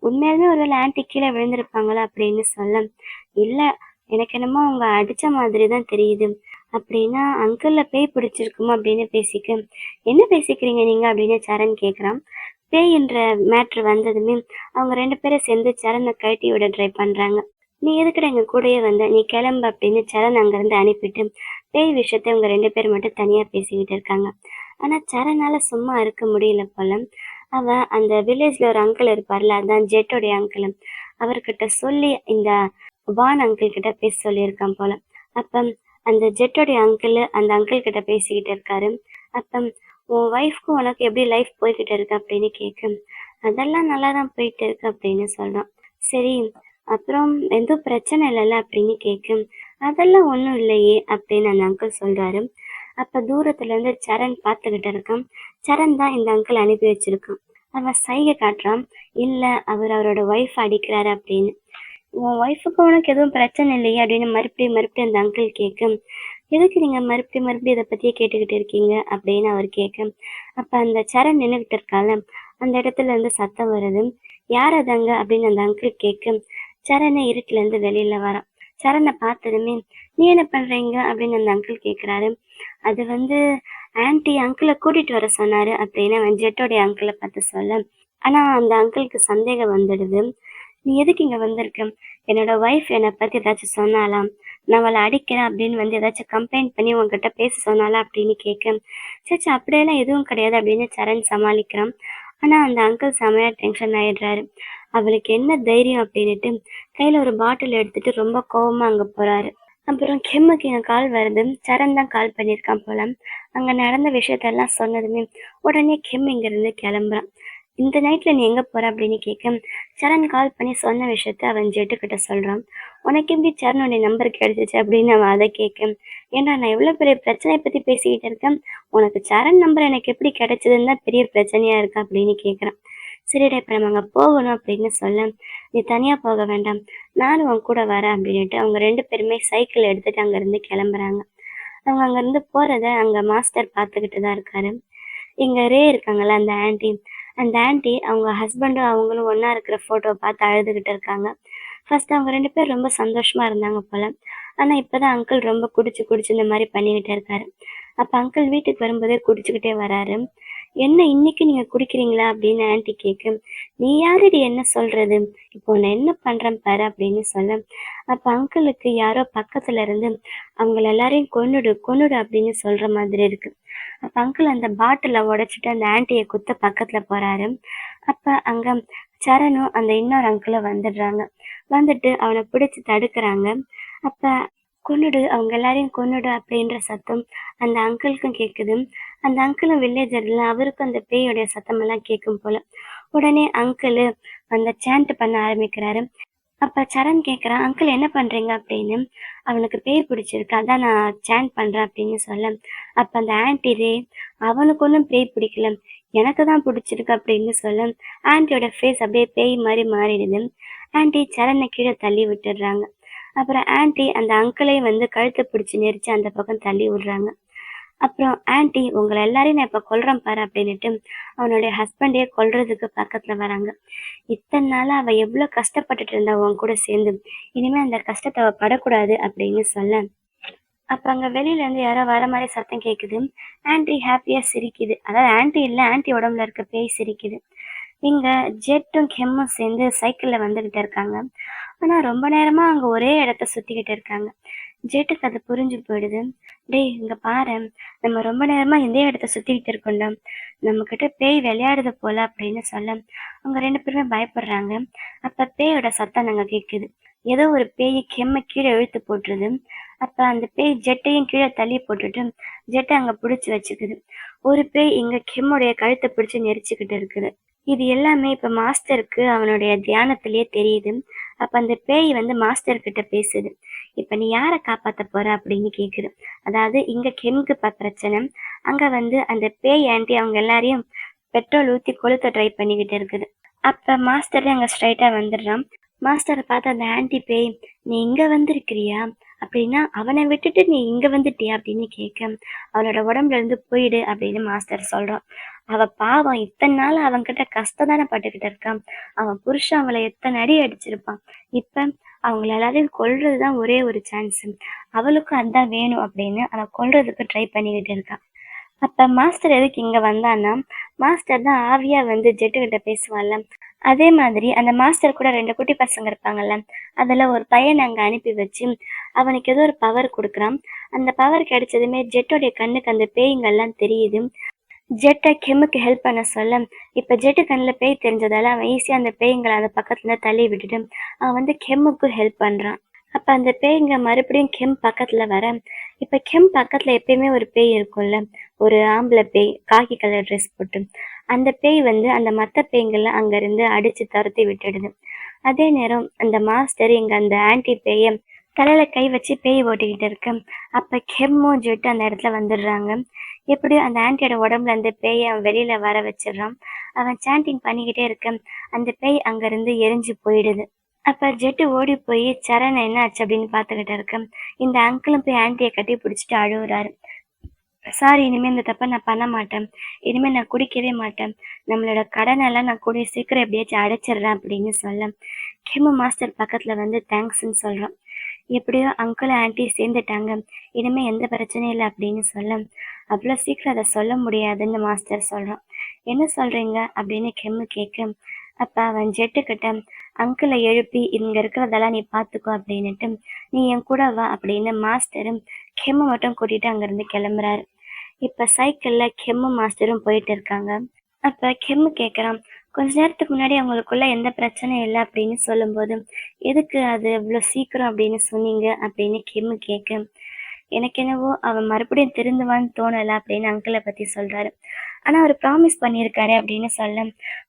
உண்மையாலுமே ஒருவேளை ஆன்ட்டி கீழே விழுந்திருப்பாங்களா அப்படின்னு சொல்ல, இல்லை எனக்கு என்னமோ அவங்க அடிச்ச மாதிரி தான் தெரியுது அப்படின்னா, அங்கிள்ல பேய் பிடிச்சிருக்குமா அப்படின்னு பேசிக்க, என்ன பேசிக்கிறீங்க நீங்க அப்படின்னு சரண் கேட்குறான். பேய்ன்ற மேட்ரு வந்ததுமே அவங்க 2 பேரும் சேர்ந்து சரணை கழட்டி விட ட்ரை பண்றாங்க. நீ எதுக்குடா எங்க கூடயே வந்த, நீ கிளம்பு அப்படின்னு சரண் அங்கிருந்து அனுப்பிட்டு பேய் விஷயத்த இவங்க 2 பேர் மட்டும் தனியா பேசிக்கிட்டு இருக்காங்க. ஆனா சரணால சும்மா இருக்க முடியல போல. அவன் அந்த வில்லேஜ்ல ஒரு அங்கிள் இருப்பார்ல, அதான் ஜெட்டோடைய அங்கிள், அவர்கிட்ட சொல்லி இந்த வான் அங்கிள் கிட்ட பேச சொல்லியிருக்கான் போல. அப்ப அந்த ஜெட்டோடைய அங்கிள் அந்த அங்கிள் கிட்ட பேசிக்கிட்டு இருக்காரு. அப்ப உன் ஒய்ஃப்க்கும் உனக்கு எப்படி லைஃப் போய்கிட்டு இருக்கு அப்படின்னு கேட்க, அதெல்லாம் நல்லா தான் போயிட்டு இருக்கு அப்படின்னு சொல்றான். சரி, அப்புறம் எதுவும் பிரச்சனை இல்லைல்ல அப்படின்னு கேட்க, அதெல்லாம் ஒன்றும் இல்லையே அப்படின்னு அந்த அங்கிள் சொல்றாரு. அப்ப தூரத்துல இருந்து சரண் பார்த்துக்கிட்டு இருக்கான். சரண் தான் இந்த அங்கிள் அனுப்பி வச்சிருக்கான். அவன் சைகை காட்டுறான், இல்ல அவர் அவரோட ஒய்ஃப் அடிக்கிறாரு அப்படின்னு. உன் ஒய்ஃபுக்கு உனக்கு எதுவும் பிரச்சனை இல்லையே அப்படின்னு மறுபடியும் மறுபடியும் அந்த அங்கிள் கேட்க, எதுக்கு நீங்க மறுபடியும் மறுபடியும் இதை பத்தியே கேட்டுக்கிட்டு இருக்கீங்க அப்படின்னு அவர் கேட்க, அப்ப அந்த சரண் நின்றுகிட்டு இருக்கால, அந்த இடத்துல இருந்து சத்தம் வருது. யார் அதாங்க அப்படின்னு அந்த அங்கிள் கேட்க, சரணை இருட்டுல இருந்து வெளியில வரான். சரணை பார்த்ததுமே, நீ என்ன பண்றீங்க அப்படின்னு அந்த அங்கிள் கேட்குறாரு. அது வந்து ஆன்ட்டி அங்கிளை கூட்டிட்டு வர சொன்னாரு அப்படின்னு அவன் ஜெட்டோடைய அங்கிளை பார்த்து சொல்ல, ஆனா அந்த அங்கிளுக்கு சந்தேகம் வந்துடுது. நீ எதுக்கு இங்க வந்திருக்க, என்னோட ஒய்ஃப் என்னை பத்தி ஏதாச்சும் சொன்னாலாம், நான் அவளை அடிக்கிறேன் அப்படின்னு வந்து ஏதாச்சும் கம்ப்ளைண்ட் பண்ணி உங்ககிட்ட பேச சொன்னாலா அப்படின்னு கேட்க, சேச்சா அப்படியெல்லாம் எதுவும் கிடையாது அப்படின்னு சரண் சமாளிக்கிறான். ஆனா அந்த அங்கிள் செமையா டென்ஷன் ஆயிடுறாரு. அவளுக்கு என்ன தைரியம் அப்படின்னுட்டு கையில ஒரு பாட்டில் எடுத்துட்டு ரொம்ப கோவமா அங்க போறாரு. அப்புறம் கெம்முக்கு என் கால் வருது. சரண் தான் கால் பண்ணியிருக்கான் போல. அங்க நடந்த விஷயத்தெல்லாம் சொன்னதுமே உடனே கெம் இங்கிருந்து கிளம்புறான். இந்த நைட்ல நீ எங்க போற அப்படின்னு கேட்க, சரண் கால் பண்ணி சொன்ன விஷயத்த அவன் ஜெட்டு கிட்ட சொல்றான். உனக்கு எப்படி சரணுடைய நம்பர் கிடைச்சிச்சு அப்படின்னு அவன் அதை கேட்க, ஏன்னா நான் எவ்வளவு பெரிய பிரச்சனையை பத்தி பேசிக்கிட்டு இருக்கேன், உனக்கு சரண் நம்பர் எனக்கு எப்படி கிடைச்சதுன்னு தான் பெரிய பிரச்சனையா இருக்கு அப்படின்னு கேட்குறான். சரிடா இப்ப நம்ம அங்க போகணும் அப்படின்னு சொல்ல, நீ தனியா போக வேண்டாம், நானும் உன் கூட வரேன் அப்படின்னுட்டு அவங்க 2 பேருமே சைக்கிள் எடுத்துட்டு அங்க இருந்து கிளம்புறாங்க. அவங்க அங்க இருந்து போறத அங்க மாஸ்டர் பார்த்துக்கிட்டு தான் இருக்காரு. இங்க ரே இருக்காங்கல்ல அந்த ஆன்ட்டி, அந்த ஆன்ட்டி அவங்க ஹஸ்பண்டும் அவங்களும் ஒண்ணா இருக்கிற போட்டோவை பார்த்து அழுதுகிட்டு இருக்காங்க. ஃபர்ஸ்ட் அவங்க 2 பேரும் ரொம்ப சந்தோஷமா இருந்தாங்க போல. ஆனா இப்பதான் அங்கிள் ரொம்ப குடிச்சு குடிச்சு இந்த மாதிரி பண்ணிக்கிட்டே இருக்காரு. அப்ப அங்கிள் வீட்டுக்கு வரும்போதே குடிச்சுக்கிட்டே வராரு. என்ன இன்னைக்கு நீங்க குடிக்கிறீங்களா அப்படின்னு ஆன்ட்டி கேட்க, நீ யாருடி என்ன சொல்றது, இப்போ நான் என்ன பண்றேன் பாரு அப்படின்னு சொல்ல, அப்ப அங்கிளுக்கு யாரோ பக்கத்துல இருந்து அவங்கள எல்லாரையும் கொன்னுடு கொன்னுடு அப்படின்னு சொல்ற மாதிரி இருக்கு. அப்ப அங்கிள் அந்த பாட்டில உடைச்சிட்டு அந்த ஆன்ட்டியை குத்த பக்கத்துல போறாரு. அப்ப அங்க சரணும் அந்த இன்னொரு அங்கிளும் வந்துடுறாங்க. வந்துட்டு அவனை பிடிச்சு தடுக்கிறாங்க. அப்ப கொன்னுடு அவங்க எல்லாரையும் கொன்னுடு அப்படின்ற சத்தம் அந்த அங்கிளுக்கும் கேக்குது. அந்த அங்கிளும் வில்லேஜர்ல அவருக்கும் அந்த பேயோடைய சத்தம் எல்லாம் கேட்கும் போல. உடனே அங்கிள் அந்த சாண்ட் பண்ண ஆரம்பிக்கிறாரு. அப்ப சரண் கேட்குறான், அங்கிள் என்ன பண்றீங்க அப்படின்னு. அவனுக்கு பேய் பிடிச்சிருக்கு, அதான் நான் சாண்ட் பண்றேன் அப்படின்னு சொல்ல, அப்ப அந்த ஆன்ட்டி ரே, அவனுக்கு ஒன்றும் பேய் பிடிக்கல, எனக்கு தான் பிடிச்சிருக்கு அப்படின்னு சொல்ல, ஆன்ட்டியோட ஃபேஸ் அப்படியே பேய் மாதிரி மாறிடுது. ஆன்ட்டி சரணை கீழே தள்ளி விட்டுடுறாங்க. அப்புறம் ஆன்ட்டி அந்த அங்கிளையும் வந்து கழுத்தை பிடிச்சி நெரிச்சு அந்த பக்கம் தள்ளி விடுறாங்க. அப்புறம் ஆன்ட்டி உங்களை எல்லாரையும் நான் இப்ப கொல்றேன் பாரு அப்படின்னுட்டு அவனுடைய ஹஸ்பண்டையே கொல்றதுக்கு பக்கத்துல வராங்க. இத்தனை நாளா அவ எவ்வளவு கஷ்டப்பட்டுட்டு இருந்தா உன் கூட சேர்ந்து, இனிமே அந்த கஷ்டத்தை அவ படக்கூடாது அப்படின்னு சொல்ல, அப்ப அங்க வெளியில இருந்து யாரோ வர மாதிரி சத்தம் கேக்குது. ஆன்ட்டி ஹாப்பியா சிரிக்குது, அதாவது ஆன்ட்டி இல்ல, ஆன்ட்டி உடம்புல இருக்க பேய் சிரிக்குது. இங்க ஜெட்டும் கெம்மும் சேர்ந்து சைக்கிள்ல வந்துகிட்டு இருக்காங்க. ஆனா ரொம்ப நேரமா அங்க ஒரே இடத்த சுத்திக்கிட்டு இருக்காங்க. ஜெட்டுக்கு அது புரிஞ்சு போயிடுது. டேய் இங்க பாரேன், நம்ம ரொம்ப நேரமா இதே இடத்த சுத்திக்கிட்டு இருக்கோம்ல, நம்ம கிட்ட பேய் விளையாடுது போல அப்படின்னு சொல்ல, அவங்க 2 பேருமே பயப்படுறாங்க. அப்ப பேயோட சத்தம் நாங்க கேக்குது. ஏதோ ஒரு பேய் கெம்ம கீழே இழுத்து போட்டுருது. அப்ப அந்த பேய் ஜெட்டையும் கீழே தள்ளி போட்டுட்டு ஜெட்டை அங்க பிடிச்சு வச்சுக்குது. ஒரு பேய் இங்க கெம்முடைய கழுத்தை பிடிச்சு நெரிச்சுக்கிட்டு இருக்குது. இது எல்லாமே இப்ப மாஸ்டருக்கு அவனுடைய தியானத்திலேயே தெரியுது. அப்ப அந்த பேய் வந்து மாஸ்டர் கிட்ட பேசுது. இப்ப நீ யார காப்பாத்த போற அப்படின்னு கேக்குது. அதாவது இங்க கெம்க்கு பிரச்சனை, அங்க வந்து அந்த பேய் ஆன்ட்டி அவங்க எல்லாரையும் பெட்ரோல் ஊத்தி கொளுத்த ட்ரை பண்ணிக்கிட்டு இருக்குது. அப்ப மாஸ்டர் அங்க ஸ்ட்ரைட்டா வந்துடுறான். மாஸ்டரை பார்த்து அந்த ஆன்ட்டி பேய், நீ இங்க வந்திருக்கிறியா, அப்படின்னா அவனை விட்டுட்டு நீ இங்க வந்துட்டியா அப்படின்னு கேட்க, அவனோட உடம்புல இருந்து போயிடு அப்படின்னு மாஸ்டர் சொல்றான். அவ பாவம் இத்தனை நாள் அவன்கிட்ட கஷ்டம் தானே பட்டுக்கிட்டு இருக்கான். அவன் புருஷன் அவளை எத்தனை அடி அடிச்சிருப்பான். இப்ப அவங்கள எல்லாரையும் கொல்றதுதான் ஒரே ஒரு சான்ஸ், அவளுக்கும் அதான் வேணும் அப்படின்னு அவன் கொல்றதுக்கு ட்ரை பண்ணிக்கிட்டு இருக்கான். அப்ப மாஸ்டர் எதுக்கு இங்க வந்தான்னா, மாஸ்டர் தான் ஆவியா வந்து ஜெட்டு கிட்ட பேசுவான்ல, அதே மாதிரி அந்த மாஸ்டர் கூட 2 குட்டி பசங்க இருப்பாங்கல்ல, அதுல ஒரு பையனை அங்க அனுப்பி வச்சு அவனுக்கு ஏதோ ஒரு பவர் கொடுக்குறான். அந்த பவர் கிடைச்சதுமே ஜெட்டோடைய கண்ணுக்கு அந்த பேய்ங்கெல்லாம் தெரியுது. ஜெட்டை கெம்முக்கு ஹெல்ப் பண்ண சொல்ல, இப்ப ஜெட்டு கண்ணில் பேய் தெரிஞ்சதால அவன் ஈஸியா அந்த பேய்ங்களை அந்த பக்கத்துல தள்ளி விட்டுட்டு அவன் வந்து கெம்முக்கு ஹெல்ப் பண்றான். அப்ப அந்த பேய்ங்க மறுபடியும் கெம் பக்கத்துல வர, இப்ப கெம் பக்கத்துல எப்பயுமே ஒரு பேய் இருக்கும்ல, ஒரு ஆம்பளை பேய் காக்கி கலர் ட்ரெஸ் போட்டு, அந்த பேய் வந்து அந்த மத்த பேய்களை அங்க இருந்து அடிச்சு துரத்தி விட்டுடுது. அதே நேரம் அந்த மாஸ்டர் இங்க அந்த ஆன்டி பேய தலையில கை வச்சு பேய் ஓட்டிக்கிட்டு இருக்கு. அப்ப கெம்மும் ஜெட்டு அந்த இடத்துல வந்துடுறாங்க. எப்படியும் அந்த ஆன்ட்டியோட உடம்புல அந்த பேயை அவன் வெளியில வர வச்சிடுறான். அவன் சாண்டிங் பண்ணிக்கிட்டே இருக்க அந்த பேய் அங்க இருந்து எரிஞ்சு போயிடுது. அப்ப ஜெட்டு ஓடி போய் சரண் என்ன ஆச்சு அப்படின்னு பாத்துக்கிட்டு இருக்க, இந்த அங்கிளும் போய் ஆன்ட்டியை கட்டி பிடிச்சிட்டு அழுகுறாரு. சாரி, இனிமே இந்த தப்ப நான் பண்ண மாட்டேன், இனிமே நான் குடிக்கவே மாட்டேன், நம்மளோட கடனெல்லாம் நான் கூடிய சீக்கிரம் எப்படியாச்சும் அடைச்சிடுறேன் அப்படின்னு சொல்ல, கெமு மாஸ்டர் பக்கத்துல வந்து தேங்க்ஸ்ன்னு சொல்றான். எப்படியோ அங்கிள் ஆன்ட்டி சேர்ந்துட்டாங்க, இனிமே எந்த பிரச்சனையும் இல்லை அப்படின்னு சொல்ல, அவ்வளோ சீக்கிரம் அதை சொல்ல முடியாதுன்னு மாஸ்டர் சொல்றான். என்ன சொல்றீங்க அப்படின்னு கெம்மு கேட்க, அப்ப அவன் ஜெட்டுக்கிட்ட அங்கிளை எழுப்பி இங்க இருக்கிறதெல்லாம் நீ பாத்துக்கோ அப்படின்னுட்டு நீ என் கூட வா அப்படின்னு மாஸ்டரும் கெம்மு மட்டும் கூட்டிட்டு அங்கிருந்து கிளம்புறாரு. இப்ப சைக்கிள்ல கெம்மு மாஸ்டரும் போயிட்டு இருக்காங்க. அப்ப கெம்மு கேக்குறான், கொஞ்ச நேரத்துக்கு முன்னாடி அவங்களுக்குள்ள எந்த பிரச்சனையும் இல்லை அப்படின்னு சொல்லும்போது எதுக்கு அது இவ்வளவு சீக்கிரம் அப்படின்னு சொன்னீங்க அப்படின்னு கெம்மு கேட்க, எனக்கு என்னவோ அவன் மறுபடியும் திருந்துவான்னு தோணல அப்படின்னு அங்கிளை பத்தி சொல்றாரு. ஆனா அவர் ப்ராமிஸ் பண்ணியிருக்காரு அப்படின்னு சொல்ல,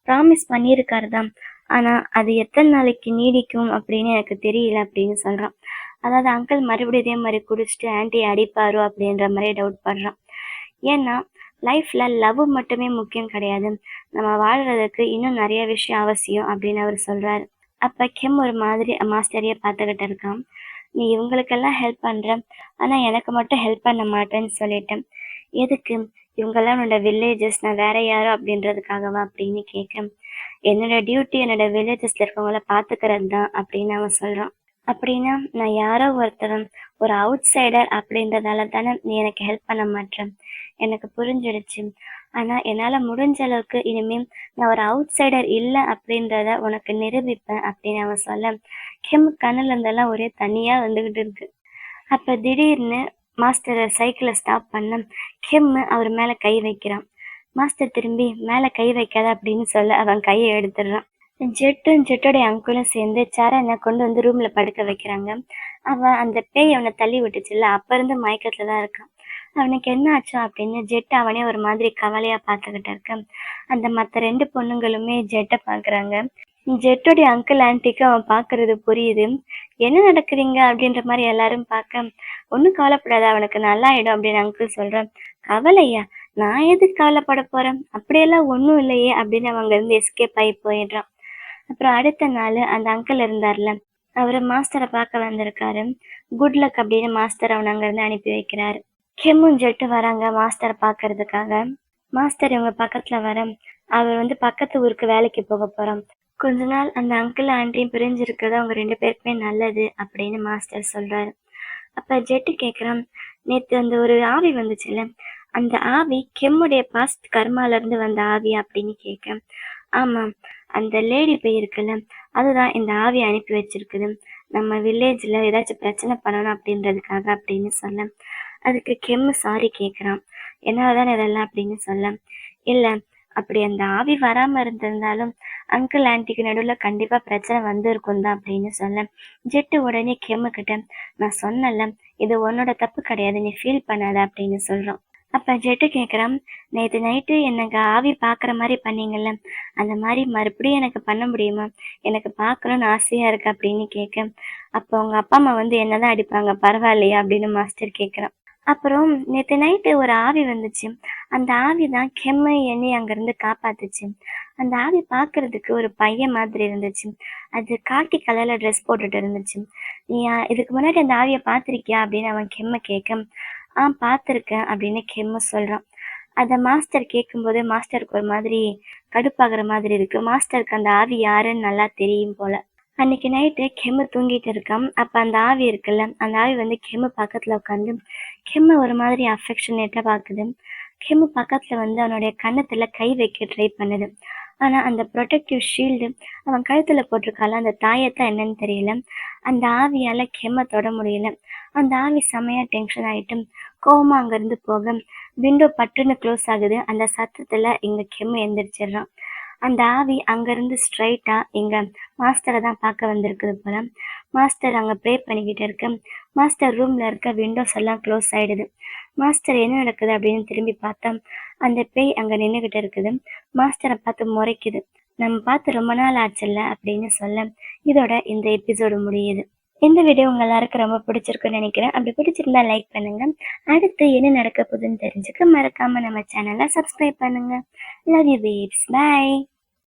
ப்ராமிஸ் பண்ணியிருக்காரு தான், ஆனா அது எத்தனை நாளைக்கு நீடிக்கும் அப்படின்னு எனக்கு தெரியல அப்படின்னு சொல்றான். அதாவது அங்கிள் மறுபடியும் இதே மாதிரி குடிச்சிட்டு ஆன்ட்டி அடிப்பாரோ அப்படின்ற மாதிரி டவுட் பண்றான். ஏன்னா லைஃப்ல லவ் மட்டுமே முக்கியம் கிடையாது, நம்ம வாழ்றதுக்கு இன்னும் நிறைய விஷயம் அவசியம் அப்படின்னு அவர் சொல்றாரு. அப்ப கெம் ஒரு மாதிரி மாஸ்டரையே பார்த்துக்கிட்டு இருக்கான். நீ இவங்களுக்கெல்லாம் ஹெல்ப் பண்ற, ஆனா எனக்கு மட்டும் ஹெல்ப் பண்ண மாட்டேன்னு சொல்லிட்டேன். எதுக்கு, இவங்கெல்லாம் என்னோட வில்லேஜஸ், நான் வேற யாரோ அப்படின்றதுக்காகவா அப்படின்னு கேட்க, என்னோட டியூட்டி என்னோட வில்லேஜஸ்ல இருக்கவங்கள பாத்துக்கிறது தான் அப்படின்னு அவன் சொல்றான். அப்படின்னா நான் யாரோ ஒருத்தரும் ஒரு அவுட் சைடர் அப்படின்றதால தானே நீ எனக்கு ஹெல்ப் பண்ண மாட்டேன், எனக்கு புரிஞ்சிடுச்சு. ஆனா என்னால முடிஞ்ச அளவுக்கு இனிமே நான் ஒரு அவுட் சைடர் இல்ல அப்படின்றத உனக்கு நிரூபிப்பேன் அப்படின்னு அவன் சொல்ல, கிம் கண்ணுல இருந்தெல்லாம் ஒரே தண்ணியா வந்துகிட்டு இருக்கு. அப்ப திடீர்னு மாஸ்டர் சைக்கிள ஸ்டாப் பண்ண, கிம் அவர் மேல கை வைக்கிறான். மாஸ்டர் திரும்பி மேல கை வைக்காத அப்படின்னு சொல்ல அவன் கைய எடுத்துடுறான். ஜெட்டும் ஜெட்டோடைய அங்கிளும் சேர்ந்து சரண கொண்டு வந்து ரூம்ல படுக்க வைக்கிறாங்க. அவன் அந்த பேய் அவனை தள்ளி விட்டுச்சுல்ல, அப்ப இருந்து மயக்கத்துல தான் இருக்கான். அவனுக்கு என்ன ஆச்சோ அப்படின்னு ஜெட் அவனே ஒரு மாதிரி கவலையா பார்த்துக்கிட்டு இருக்க, அந்த மத்த 2 பொண்ணுங்களுமே ஜெட்ட பாக்குறாங்க. ஜெட்டோடைய அங்கிள் ஆன்ட்டிக்கு அவன் பாக்குறது புரியுது. என்ன நடக்குறீங்க அப்படின்ற மாதிரி எல்லாரும் பார்க்க, ஒன்றும் கவலைப்படாத அவனுக்கு நல்லாயிடும் அப்படின்னு அங்கிள் சொல்றான். கவலையா? நான் எதுக்கு கவலைப்பட போறேன்? அப்படியெல்லாம் ஒன்றும் இல்லையே அப்படின்னு அவங்க இருந்து எஸ்கேப் ஆகி போயிடுறான். அப்புறம் அடுத்த நாள் அந்த அங்கிள் இருந்தார்ல, அவரு மாஸ்டரை பார்க்க வந்திருக்காரு. குட் லக் அப்படின்னு மாஸ்டர் அவனை அங்கிருந்து அனுப்பி வைக்கிறாரு. கிம்மும் ஜெட்டு வராங்க மாஸ்டரை பார்க்கறதுக்காக. மாஸ்டர் இவங்க பக்கத்துல வர, அவர் வந்து பக்கத்து ஊருக்கு வேலைக்கு போக போறான். கொஞ்ச நாள் அந்த அங்கிள் ஆண்டியும் பிரிஞ்சு இருக்கிறது அவங்க 2 பேருக்குமே நல்லது அப்படின்னு மாஸ்டர் சொல்றாரு. அப்ப ஜெட்டு கேக்குறான், நேத்து அந்த ஒரு ஆவி வந்துச்சுல்ல, அந்த ஆவி கிம்முடைய பாஸ்ட் கர்மால இருந்து வந்த ஆவி அப்படின்னு கேட்க, ஆமா, அந்த லேடி பேய் இருக்குல்ல, அதுதான் இந்த ஆவி அனுப்பி வச்சிருக்குது. நம்ம வில்லேஜ்ல ஏதாச்சும் பிரச்சனை பண்ணணும் அப்படின்றதுக்காக அப்படின்னு சொல்ல, அதுக்கு கிம் சாரி கேக்குறான். என்னாலதான் இதெல்லாம் அப்படின்னு சொல்ல, இல்ல அப்படி அந்த ஆவி வராம இருந்திருந்தாலும் அங்கிள் ஆன்ட்டிக்கு நடுவுல கண்டிப்பா பிரச்சனை வந்திருக்கும் தான் அப்படின்னு சொல்ல, ஜெட்டு உடனே கிம்மு கிட்ட, நான் சொன்னல, இது உன்னோட தப்பு கிடையாது, நீ ஃபீல் பண்ணாத அப்படின்னு சொல்றான். அப்ப ஜெட்டு கேக்குறான், நேத்து நைட்டு எனக்கு ஆவி பாக்குற மாதிரி பண்ணீங்கல்ல, அந்த மாதிரி மறுபடியும் எனக்கு பண்ண முடியுமா? எனக்கு பார்க்கணும்னு ஆசையா இருக்கு அப்படின்னு கேட்க, அப்ப உங்க அப்பா அம்மா வந்து என்னதான் அடிப்பாங்க, பரவாயில்லையா அப்படின்னு மாஸ்டர் கேக்குறான். அப்புறம் நேத்து நைட்டு ஒரு ஆவி வந்துச்சு. அந்த ஆவி தான் கெம்மு என்னைய அங்கிருந்து காப்பாத்துச்சு. அந்த ஆவி பார்க்கறதுக்கு ஒரு பையன் மாதிரி இருந்துச்சு. அது காக்கி கலர்ல ட்ரெஸ் போட்டுட்டு இருந்துச்சு. நீ இதுக்கு முன்னாடி அந்த ஆவிய பார்த்திருக்கியா அப்படின்னு அவன் கெம்ம கேட்க, பார்த்திருக்கேன் அப்படின்னு கெம்மு சொல்றான். அத மாஸ்டர் கேட்கும்போது மாஸ்டருக்கு ஒரு மாதிரி கடுப்பாகுற மாதிரி இருக்கு. மாஸ்டருக்கு அந்த ஆவி யாருன்னு நல்லா தெரியும் போல. அன்னைக்கு நைட்டு கெம்மு தூங்கிட்டு இருக்கான். அப்ப அந்த ஆவி இருக்குல்ல, அந்த ஆவி வந்து கெம்மு பக்கத்துல உட்காந்து கெம்மு ஒரு மாதிரி அஃபெக்ஷனேட்டா பாக்குது. கெம்மு பக்கத்துல வந்து அவனுடைய கன்னத்துல கை வைக்க ட்ரை பண்ணுது. ஆனா அந்த ப்ரொடெக்டிவ் ஷீல்டு அவன் கழுத்துல போட்டிருக்கால அந்த தாயத்தை என்னன்னு தெரியல. அந்த ஆவியால கெம்ம தொட முடியல. அந்த ஆவி செமையா டென்ஷன் ஆயிட்டு கோவமா அங்கிருந்து போக விண்டோ பட்டுன்னு க்ளோஸ் ஆகுது. அந்த சத்தத்துல இங்க கெம்மு எந்திரிச்சிடுறான். அந்த ஆவி அங்கிருந்து ஸ்ட்ரைட்டா எங்க மாஸ்டரை தான் பார்க்க வந்திருக்குது போல. மாஸ்டர் அங்க ப்ரே பண்ணிக்கிட்டு இருக்க, மாஸ்டர் ரூம்ல இருக்க விண்டோஸ் எல்லாம் க்ளோஸ் ஆயிடுது. மாஸ்டர் என்ன நடக்குது அப்படின்னு திரும்பி பார்த்தா அந்த பேய் அங்க நின்றுகிட்டு இருக்குது. மாஸ்டரை பார்த்து முறைக்குது. நம்ம பார்த்து ரொம்ப நாள் ஆச்சுல்ல அப்படின்னு சொல்ல, இதோட இந்த எபிசோடு முடியுது. இந்த வீடியோ உங்க எல்லாருக்கும் ரொம்ப பிடிச்சிருக்குன்னு நினைக்கிறேன். அப்படி பிடிச்சிருந்தா லைக் பண்ணுங்க. அடுத்து என்ன நடக்க போகுதுன்னு தெரிஞ்சுக்க மறக்காம நம்ம சேனலை சப்ஸ்கிரைப் பண்ணுங்க. Love you babes. பை.